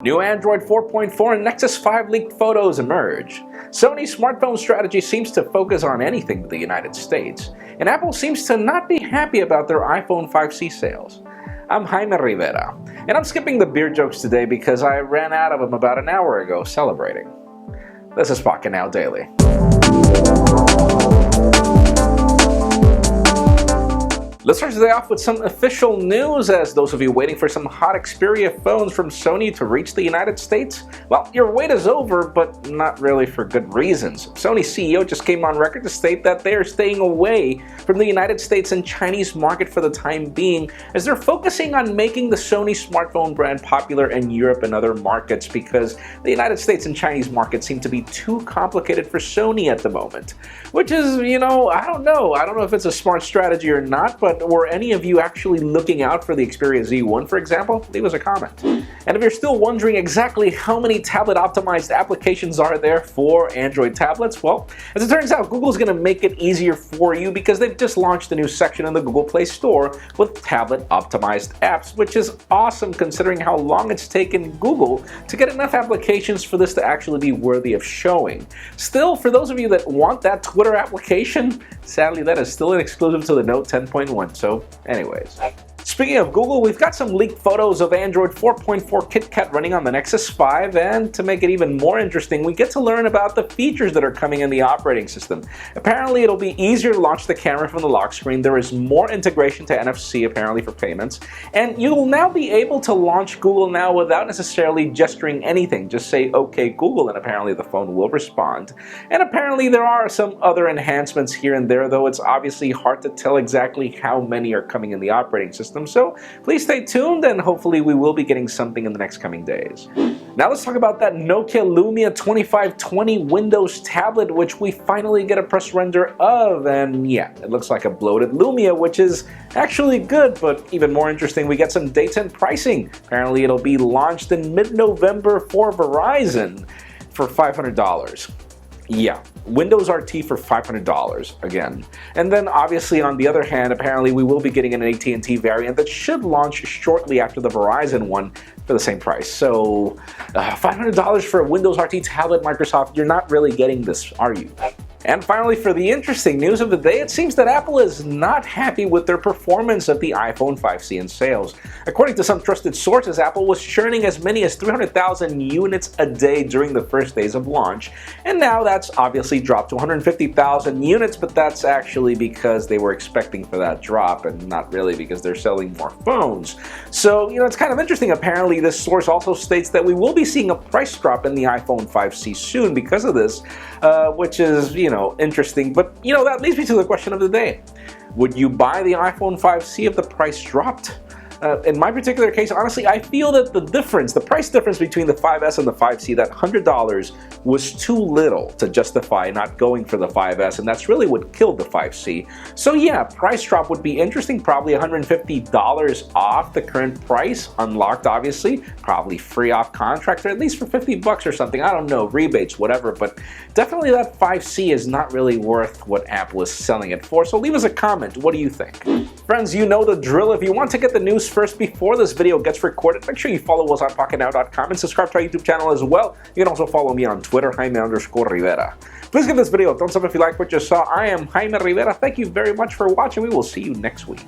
New Android 4.4 and Nexus 5 leaked photos emerge. Sony's smartphone strategy seems to focus on anything but the United States, and Apple seems to not be happy about their iPhone 5C sales. I'm Jaime Rivera, and I'm skipping the beer jokes today because I ran out of them about an hour ago celebrating. This is Pocket Now Daily. Let's start today off with some official news, as those of you waiting for some hot Xperia phones from Sony to reach the United States, well, your wait is over, but not really for good reasons. Sony's CEO just came on record to state that they are staying away from the United States and Chinese market for the time being, as they're focusing on making the Sony smartphone brand popular in Europe and other markets, because the United States and Chinese market seem to be too complicated for Sony at the moment. Which is, I don't know if it's a smart strategy or not, but were any of you actually looking out for the Xperia Z1, for example? Leave us a comment. And if you're still wondering exactly how many tablet-optimized applications are there for Android tablets, well, as it turns out, Google's going to make it easier for you because they've just launched a new section in the Google Play Store with tablet-optimized apps, which is awesome considering how long it's taken Google to get enough applications for this to actually be worthy of showing. Still, for those of you that want that Twitter application, sadly that is still an exclusive to the Note 10.1. So anyways. Speaking of Google, we've got some leaked photos of Android 4.4 KitKat running on the Nexus 5, and to make it even more interesting, we get to learn about the features that are coming in the operating system. Apparently, it'll be easier to launch the camera from the lock screen. There is more integration to NFC, apparently, for payments, and you'll now be able to launch Google Now without necessarily gesturing anything. Just say, "Okay, Google," and apparently the phone will respond. And apparently, there are some other enhancements here and there, though it's obviously hard to tell exactly how many are coming in the operating system. So please stay tuned, and hopefully we will be getting something in the next coming days. Now let's talk about that Nokia Lumia 2520 Windows tablet, which we finally get a press render of. And yeah, it looks like a bloated Lumia, which is actually good, but even more interesting, we get some dates and pricing. Apparently it'll be launched in mid-November for Verizon for $500. Yeah, Windows RT for $500 again. And then obviously on the other hand, apparently we will be getting an AT&T variant that should launch shortly after the Verizon one for the same price. So $500 for a Windows RT tablet, Microsoft, you're not really getting this, are you? And finally, for the interesting news of the day, it seems that Apple is not happy with their performance of the iPhone 5C in sales. According to some trusted sources, Apple was churning as many as 300,000 units a day during the first days of launch, and now that's obviously dropped to 150,000 units, but that's actually because they were expecting for that drop and not really because they're selling more phones. So, it's kind of interesting. Apparently, this source also states that we will be seeing a price drop in the iPhone 5C soon because of this, which is, interesting. But, that leads me to the question of the day. Would you buy the iPhone 5C if the price dropped? In my particular case, honestly, I feel that the price difference between the 5S and the 5C, that $100, was too little to justify not going for the 5S, and that's really what killed the 5C. So yeah, price drop would be interesting, probably $150 off the current price, unlocked obviously, probably free off contract, or at least for $50 or something, I don't know, rebates, whatever, but definitely that 5C is not really worth what Apple is selling it for, so leave us a comment, what do you think? Friends, you know the drill. If you want to get the news first before this video gets recorded, make sure you follow us on PocketNow.com and subscribe to our YouTube channel as well. You can also follow me on Twitter, Jaime_Rivera. Please give this video a thumbs up if you like what you saw. I am Jaime Rivera. Thank you very much for watching. We will see you next week.